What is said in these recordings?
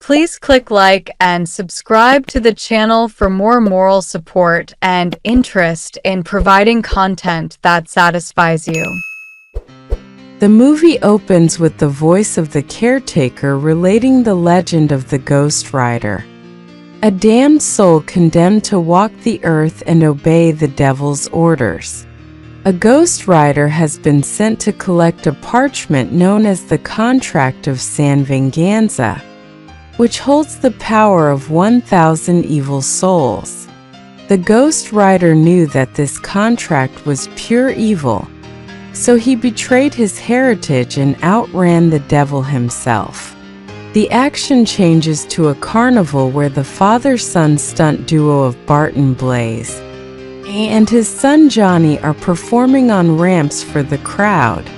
Please click like and subscribe to the channel for more moral support and interest in providing content that satisfies you. The movie opens with the voice of the caretaker relating the legend of the Ghost Rider, a damned soul condemned to walk the earth and obey the devil's orders. A ghost rider has been sent to collect a parchment known as the Contract of San Venganza, which holds the power of 1,000 evil souls. The ghost rider knew that this contract was pure evil, so he betrayed his heritage and outran the devil himself. The action changes to a carnival where the father-son stunt duo of Bart and Blaze and his son Johnny are performing on ramps for the crowd.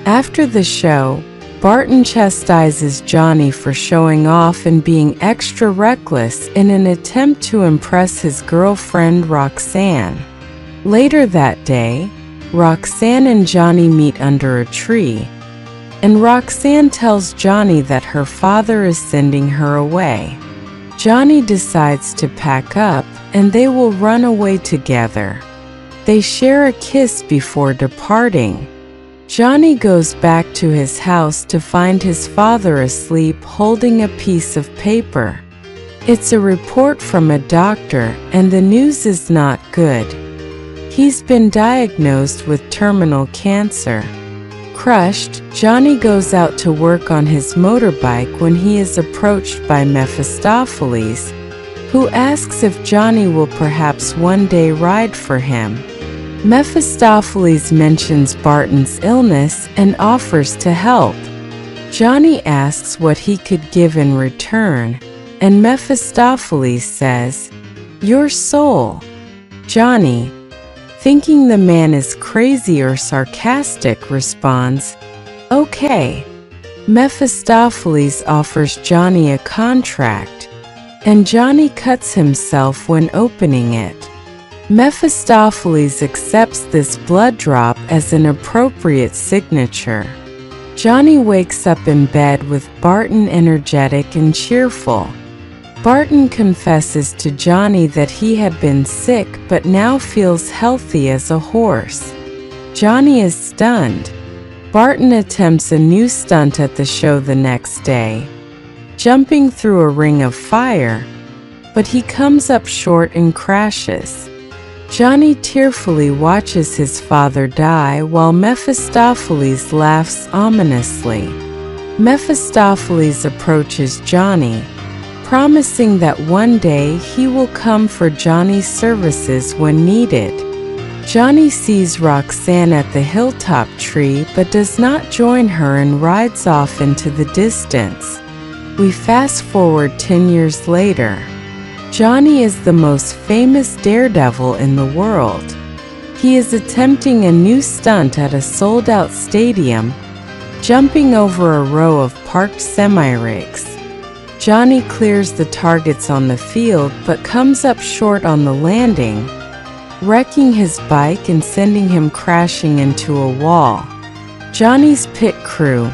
After the show, Barton chastises Johnny for showing off and being extra reckless in an attempt to impress his girlfriend Roxanne. Later that day, Roxanne and Johnny meet under a tree, and Roxanne tells Johnny that her father is sending her away. Johnny decides to pack up, and they will run away together. They share a kiss before departing. Johnny goes back to his house to find his father asleep holding a piece of paper. It's a report from a doctor, and the news is not good. He's been diagnosed with terminal cancer. Crushed, Johnny goes out to work on his motorbike when he is approached by Mephistopheles, who asks if Johnny will perhaps one day ride for him. Mephistopheles mentions Barton's illness and offers to help. Johnny asks what he could give in return, and Mephistopheles says, "Your soul." Johnny, thinking the man is crazy or sarcastic, responds, "Okay." Mephistopheles offers Johnny a contract, and Johnny cuts himself when opening it. Mephistopheles accepts this blood drop as an appropriate signature. Johnny wakes up in bed with Barton energetic and cheerful. Barton confesses to Johnny that he had been sick but now feels healthy as a horse. Johnny is stunned. Barton attempts a new stunt at the show the next day, jumping through a ring of fire, but he comes up short and crashes. Johnny tearfully watches his father die while Mephistopheles laughs ominously. Mephistopheles approaches Johnny, promising that one day he will come for Johnny's services when needed. Johnny sees Roxanne at the hilltop tree but does not join her and rides off into the distance. We fast forward 10 years later. Johnny is the most famous daredevil in the world. He is attempting a new stunt at a sold-out stadium, jumping over a row of parked semi-rigs. Johnny clears the targets on the field but comes up short on the landing, wrecking his bike and sending him crashing into a wall. Johnny's pit crew,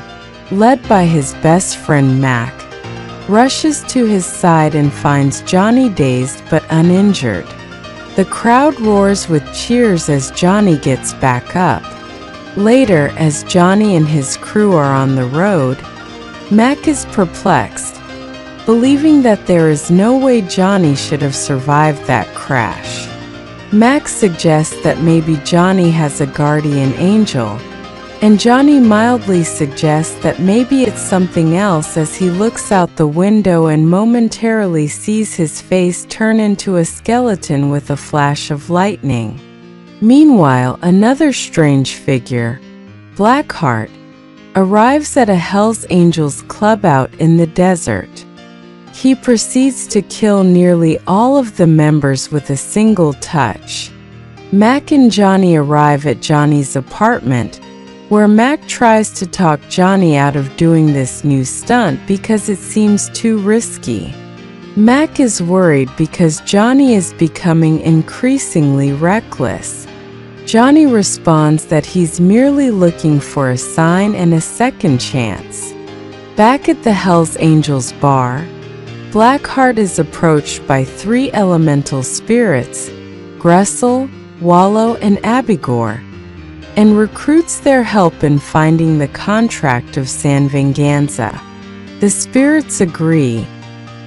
led by his best friend Mac, rushes to his side and finds Johnny dazed but uninjured. The crowd roars with cheers as Johnny gets back up. Later, as Johnny and his crew are on the road, Mac is perplexed, believing that there is no way Johnny should have survived that crash. Mac suggests that maybe Johnny has a guardian angel, and Johnny mildly suggests that maybe it's something else as he looks out the window and momentarily sees his face turn into a skeleton with a flash of lightning. Meanwhile, another strange figure, Blackheart, arrives at a Hells Angels club out in the desert. He proceeds to kill nearly all of the members with a single touch. Mac and Johnny arrive at Johnny's apartment, where Mac tries to talk Johnny out of doing this new stunt because it seems too risky. Mac is worried because Johnny is becoming increasingly reckless. Johnny responds that he's merely looking for a sign and a second chance. Back at the Hells Angels bar, Blackheart is approached by 3 elemental spirits, Gressel, Wallow, and Abigor, and recruits their help in finding the contract of San Venganza. The spirits agree,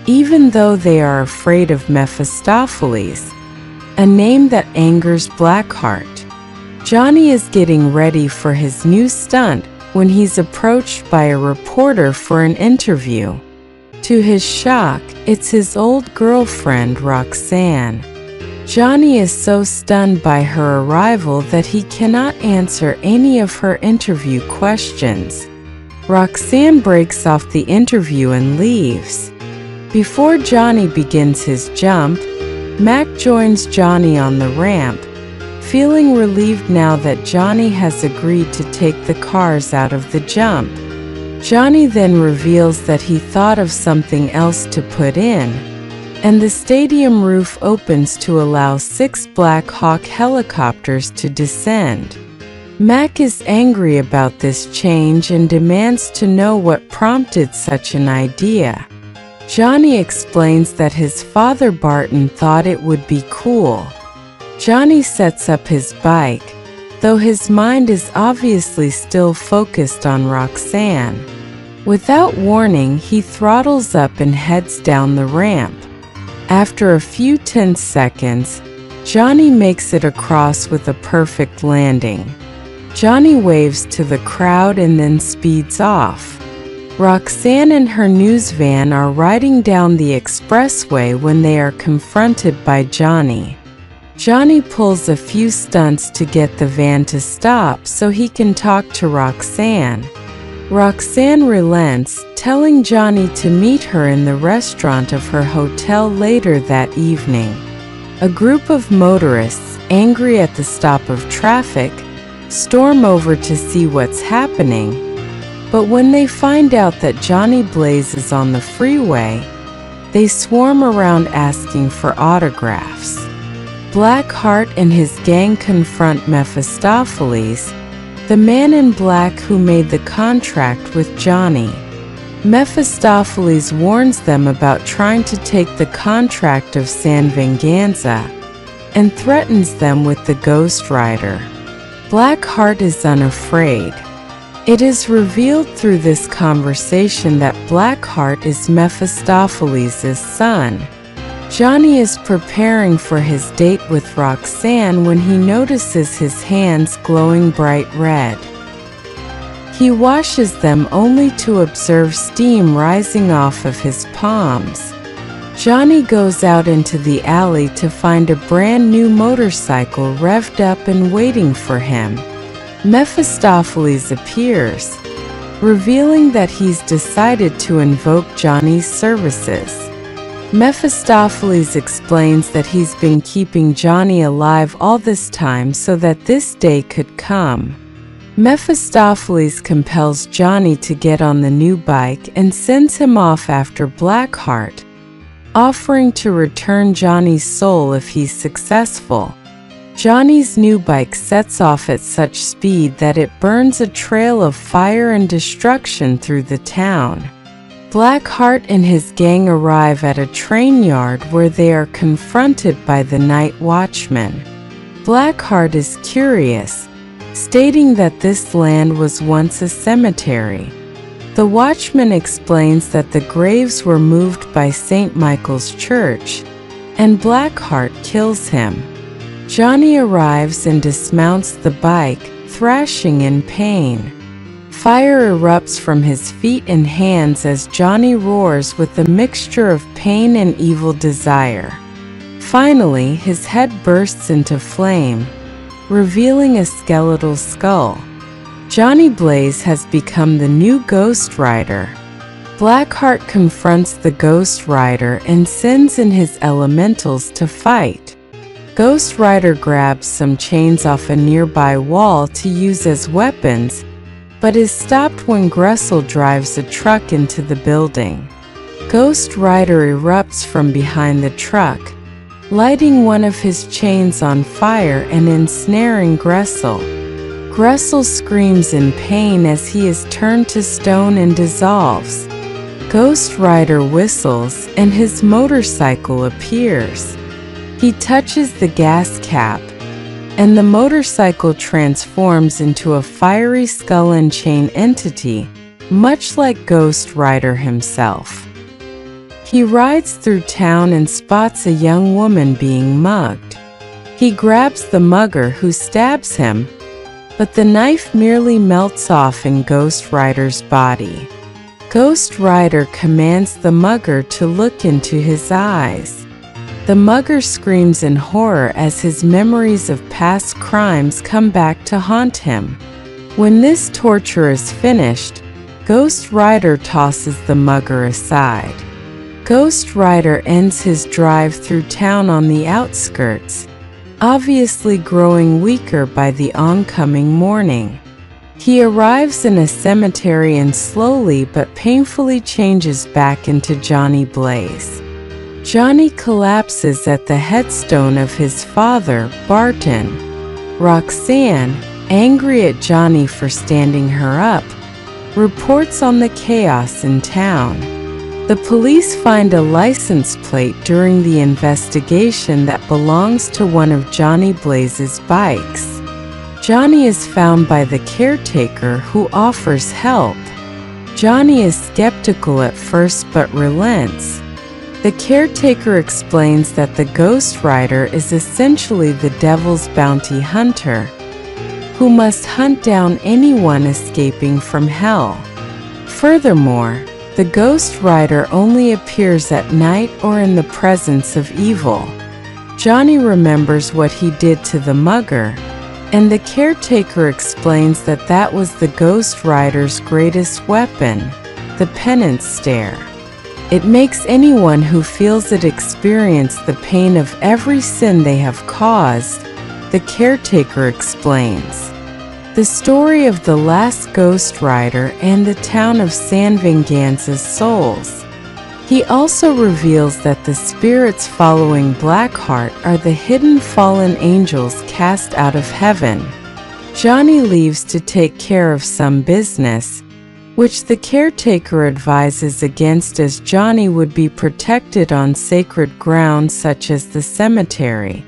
even though they are afraid of Mephistopheles, a name that angers Blackheart. Johnny is getting ready for his new stunt when he's approached by a reporter for an interview. To his shock, it's his old girlfriend, Roxanne. Johnny is so stunned by her arrival that he cannot answer any of her interview questions. Roxanne breaks off the interview and leaves. Before Johnny begins his jump, Mac joins Johnny on the ramp, feeling relieved now that Johnny has agreed to take the cars out of the jump. Johnny then reveals that he thought of something else to put in, and the stadium roof opens to allow 6 Black Hawk helicopters to descend. Mac is angry about this change and demands to know what prompted such an idea. Johnny explains that his father Barton thought it would be cool. Johnny sets up his bike, though his mind is obviously still focused on Roxanne. Without warning, he throttles up and heads down the ramp. After a few tense seconds, Johnny makes it across with a perfect landing. Johnny waves to the crowd and then speeds off. Roxanne and her news van are riding down the expressway when they are confronted by Johnny. Johnny pulls a few stunts to get the van to stop so he can talk to Roxanne. Roxanne relents, telling Johnny to meet her in the restaurant of her hotel later that evening. A group of motorists, angry at the stop of traffic, storm over to see what's happening. But when they find out that Johnny Blaze is on the freeway, they swarm around asking for autographs. Blackheart and his gang confront Mephistopheles, the man in black who made the contract with Johnny. Mephistopheles warns them about trying to take the contract of San Venganza and threatens them with the Ghost Rider. Blackheart is unafraid. It is revealed through this conversation that Blackheart is Mephistopheles' son. Johnny is preparing for his date with Roxanne when he notices his hands glowing bright red. He washes them only to observe steam rising off of his palms. Johnny goes out into the alley to find a brand new motorcycle revved up and waiting for him. Mephistopheles appears, revealing that he's decided to invoke Johnny's services. Mephistopheles explains that he's been keeping Johnny alive all this time so that this day could come. Mephistopheles compels Johnny to get on the new bike and sends him off after Blackheart, offering to return Johnny's soul if he's successful. Johnny's new bike sets off at such speed that it burns a trail of fire and destruction through the town. Blackheart and his gang arrive at a train yard where they are confronted by the night watchman. Blackheart is curious, stating that this land was once a cemetery. The watchman explains that the graves were moved by St. Michael's Church, and Blackheart kills him. Johnny arrives and dismounts the bike, thrashing in pain. Fire erupts from his feet and hands as Johnny roars with a mixture of pain and evil desire. Finally, his head bursts into flame, revealing a skeletal skull. Johnny Blaze has become the new Ghost Rider. Blackheart confronts the Ghost Rider and sends in his elementals to fight. Ghost Rider grabs some chains off a nearby wall to use as weapons, but is stopped when Gressel drives a truck into the building. Ghost Rider erupts from behind the truck, lighting one of his chains on fire and ensnaring Gressel. Gressel screams in pain as he is turned to stone and dissolves. Ghost Rider whistles and his motorcycle appears. He touches the gas cap, and the motorcycle transforms into a fiery skull and chain entity, much like Ghost Rider himself. He rides through town and spots a young woman being mugged. He grabs the mugger, who stabs him, but the knife merely melts off in Ghost Rider's body. Ghost Rider commands the mugger to look into his eyes. The mugger screams in horror as his memories of past crimes come back to haunt him. When this torture is finished, Ghost Rider tosses the mugger aside. Ghost Rider ends his drive through town on the outskirts, obviously growing weaker by the oncoming morning. He arrives in a cemetery and slowly but painfully changes back into Johnny Blaze. Johnny collapses at the headstone of his father, Barton. Roxanne, angry at Johnny for standing her up, reports on the chaos in town. The police find a license plate during the investigation that belongs to one of Johnny Blaze's bikes. Johnny is found by the caretaker, who offers help. Johnny is skeptical at first but relents. The caretaker explains that the Ghost Rider is essentially the devil's bounty hunter, who must hunt down anyone escaping from hell. Furthermore, the Ghost Rider only appears at night or in the presence of evil. Johnny remembers what he did to the mugger, and the caretaker explains that that was the Ghost Rider's greatest weapon, the penance stare. It makes anyone who feels it experience the pain of every sin they have caused, the caretaker explains. The story of the last Ghost Rider and the town of San Venganza's souls. He also reveals that the spirits following Blackheart are the hidden fallen angels cast out of heaven. Johnny leaves to take care of some business, which the caretaker advises against, as Johnny would be protected on sacred ground such as the cemetery.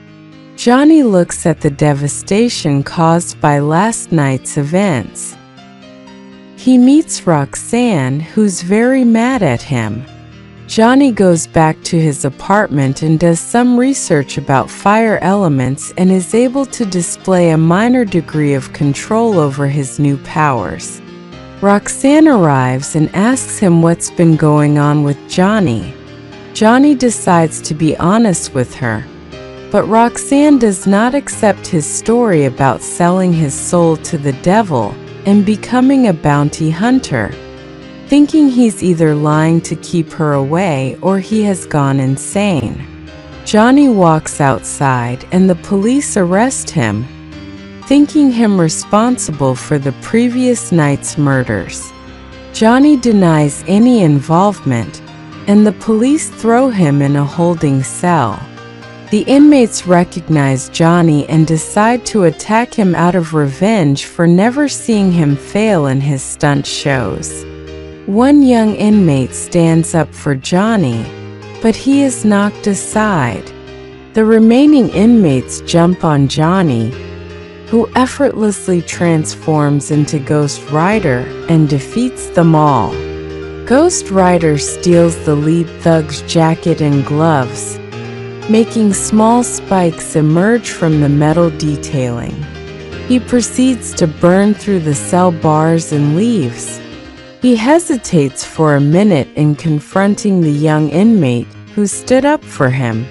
Johnny looks at the devastation caused by last night's events. He meets Roxanne, who's very mad at him. Johnny goes back to his apartment and does some research about fire elements and is able to display a minor degree of control over his new powers. Roxanne arrives and asks him what's been going on with Johnny. Johnny decides to be honest with her, but Roxanne does not accept his story about selling his soul to the devil and becoming a bounty hunter, thinking he's either lying to keep her away or he has gone insane. Johnny walks outside and the police arrest him, thinking him responsible for the previous night's murders. Johnny denies any involvement, and the police throw him in a holding cell. The inmates recognize Johnny and decide to attack him out of revenge for never seeing him fail in his stunt shows. One young inmate stands up for Johnny, but he is knocked aside. The remaining inmates jump on Johnny, who effortlessly transforms into Ghost Rider and defeats them all. Ghost Rider steals the lead thug's jacket and gloves, making small spikes emerge from the metal detailing. He proceeds to burn through the cell bars and leaves. He hesitates for a minute in confronting the young inmate who stood up for him,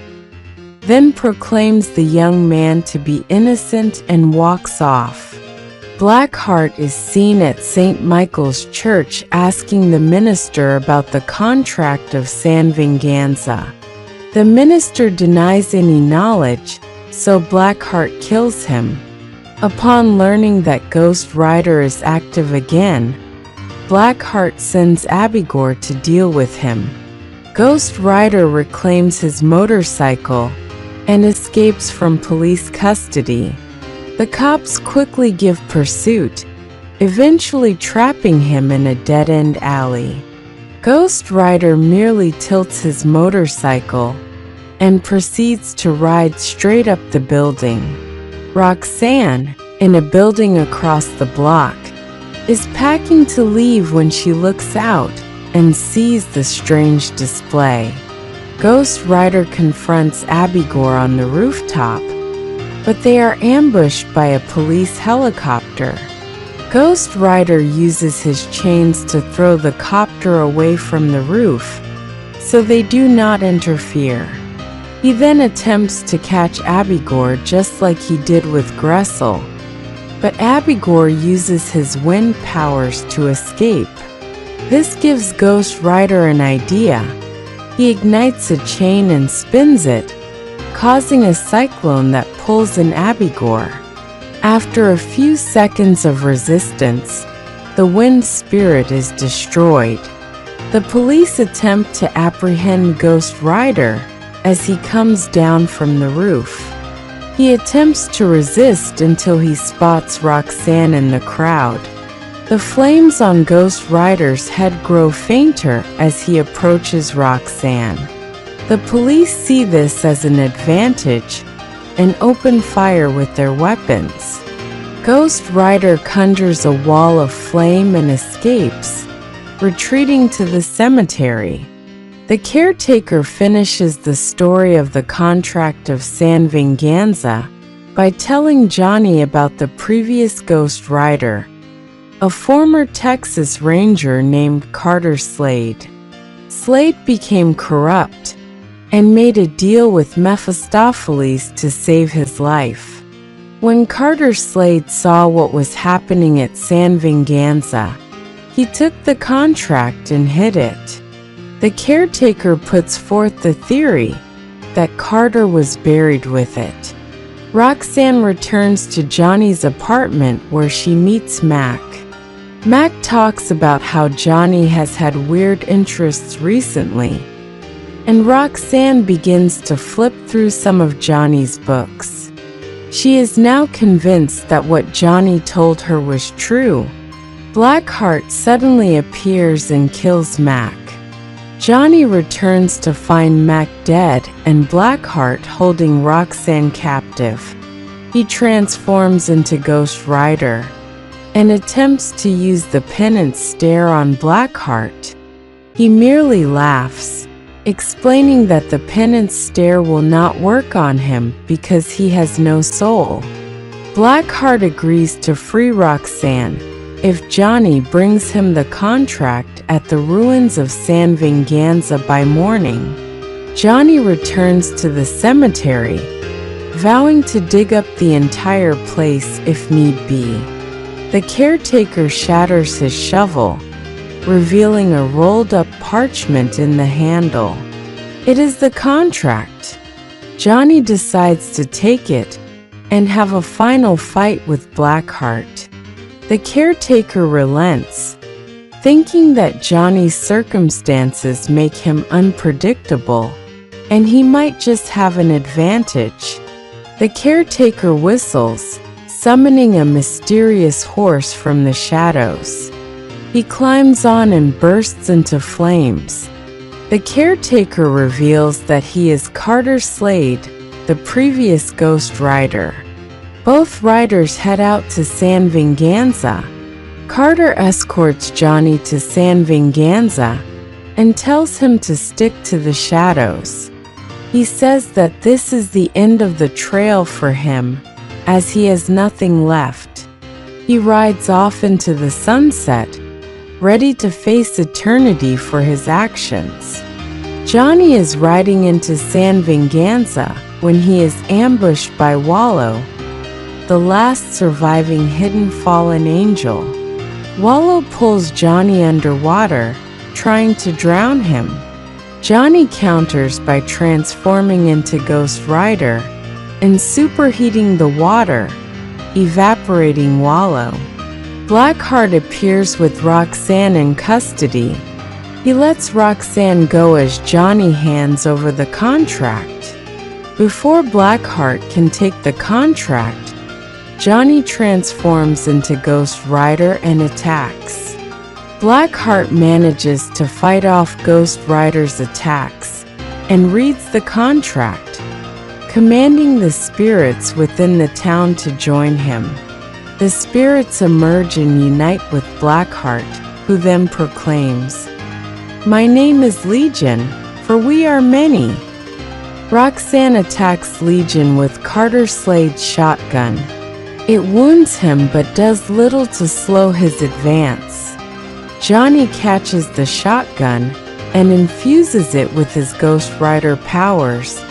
then proclaims the young man to be innocent and walks off. Blackheart is seen at St. Michael's Church asking the minister about the contract of San Venganza. The minister denies any knowledge, so Blackheart kills him. Upon learning that Ghost Rider is active again, Blackheart sends Abigail to deal with him. Ghost Rider reclaims his motorcycle and escapes from police custody. The cops quickly give pursuit, eventually trapping him in a dead-end alley. Ghost Rider merely tilts his motorcycle and proceeds to ride straight up the building. Roxanne, in a building across the block, is packing to leave when she looks out and sees the strange display. Ghost Rider confronts Abigail on the rooftop, but they are ambushed by a police helicopter. Ghost Rider uses his chains to throw the copter away from the roof, so they do not interfere. He then attempts to catch Abigail just like he did with Gressel, but Abigail uses his wind powers to escape. This gives Ghost Rider an idea. He ignites a chain and spins it, causing a cyclone that pulls in Abigail. After a few seconds of resistance, the wind spirit is destroyed. The police attempt to apprehend Ghost Rider as he comes down from the roof. He attempts to resist until he spots Roxanne in the crowd. The flames on Ghost Rider's head grow fainter as he approaches Roxanne. The police see this as an advantage and open fire with their weapons. Ghost Rider conjures a wall of flame and escapes, retreating to the cemetery. The caretaker finishes the story of the contract of San Venganza by telling Johnny about the previous Ghost Rider, a former Texas Ranger named Carter Slade. Slade became corrupt and made a deal with Mephistopheles to save his life. When Carter Slade saw what was happening at San Venganza, he took the contract and hid it. The caretaker puts forth the theory that Carter was buried with it. Roxanne returns to Johnny's apartment where she meets Mac. Mac talks about how Johnny has had weird interests recently, and Roxanne begins to flip through some of Johnny's books. She is now convinced that what Johnny told her was true. Blackheart suddenly appears and kills Mac. Johnny returns to find Mac dead and Blackheart holding Roxanne captive. He transforms into Ghost Rider and attempts to use the penance stare on Blackheart. He merely laughs, explaining that the penance stare will not work on him because he has no soul. Blackheart agrees to free Roxanne if Johnny brings him the contract at the ruins of San Venganza by morning. Johnny returns to the cemetery, vowing to dig up the entire place if need be. The caretaker shatters his shovel, revealing a rolled-up parchment in the handle. It is the contract. Johnny decides to take it and have a final fight with Blackheart. The caretaker relents, thinking that Johnny's circumstances make him unpredictable, and he might just have an advantage. The caretaker whistles, summoning a mysterious horse from the shadows. He climbs on and bursts into flames. The caretaker reveals that he is Carter Slade, the previous Ghost Rider. Both riders head out to San Venganza. Carter escorts Johnny to San Venganza and tells him to stick to the shadows. He says that this is the end of the trail for him, as he has nothing left. He rides off into the sunset, ready to face eternity for his actions. Johnny is riding into San Venganza when he is ambushed by Wallow, the last surviving hidden fallen angel. Wallow pulls Johnny underwater, trying to drown him. Johnny counters by transforming into Ghost Rider and superheating the water, evaporating Wallow. Blackheart appears with Roxanne in custody. He lets Roxanne go as Johnny hands over the contract. Before Blackheart can take the contract, Johnny transforms into Ghost Rider and attacks. Blackheart manages to fight off Ghost Rider's attacks and reads the contract, commanding the spirits within the town to join him. The spirits emerge and unite with Blackheart, who then proclaims, "My name is Legion, for we are many." Roxanne attacks Legion with Carter Slade's shotgun. It wounds him but does little to slow his advance. Johnny catches the shotgun and infuses it with his Ghost Rider powers,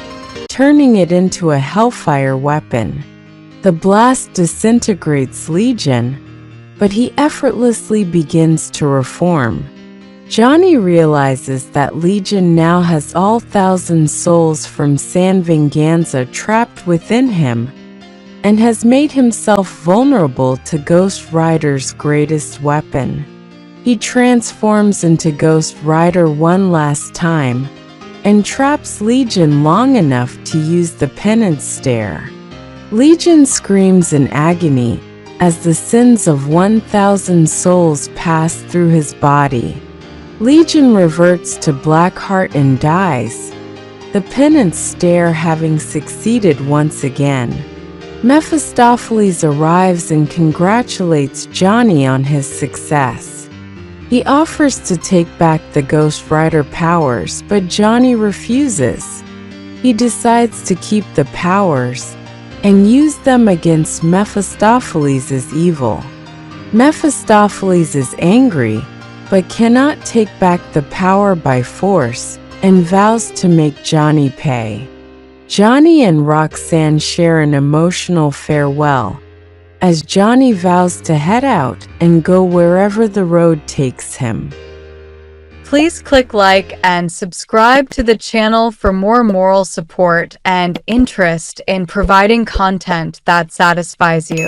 turning it into a Hellfire weapon. The blast disintegrates Legion, but he effortlessly begins to reform. Johnny realizes that Legion now has all 1,000 souls from San Venganza trapped within him, and has made himself vulnerable to Ghost Rider's greatest weapon. He transforms into Ghost Rider one last time, and traps Legion long enough to use the penance stare. Legion screams in agony as the sins of 1,000 souls pass through his body. Legion reverts to Blackheart and dies, the penance stare having succeeded once again. Mephistopheles arrives and congratulates Johnny on his success. He offers to take back the Ghost Rider powers, but Johnny refuses. He decides to keep the powers and use them against Mephistopheles as evil. Mephistopheles is angry, but cannot take back the power by force, and vows to make Johnny pay. Johnny and Roxanne share an emotional farewell, as Johnny vows to head out and go wherever the road takes him. Please click like and subscribe to the channel for more moral support and interest in providing content that satisfies you.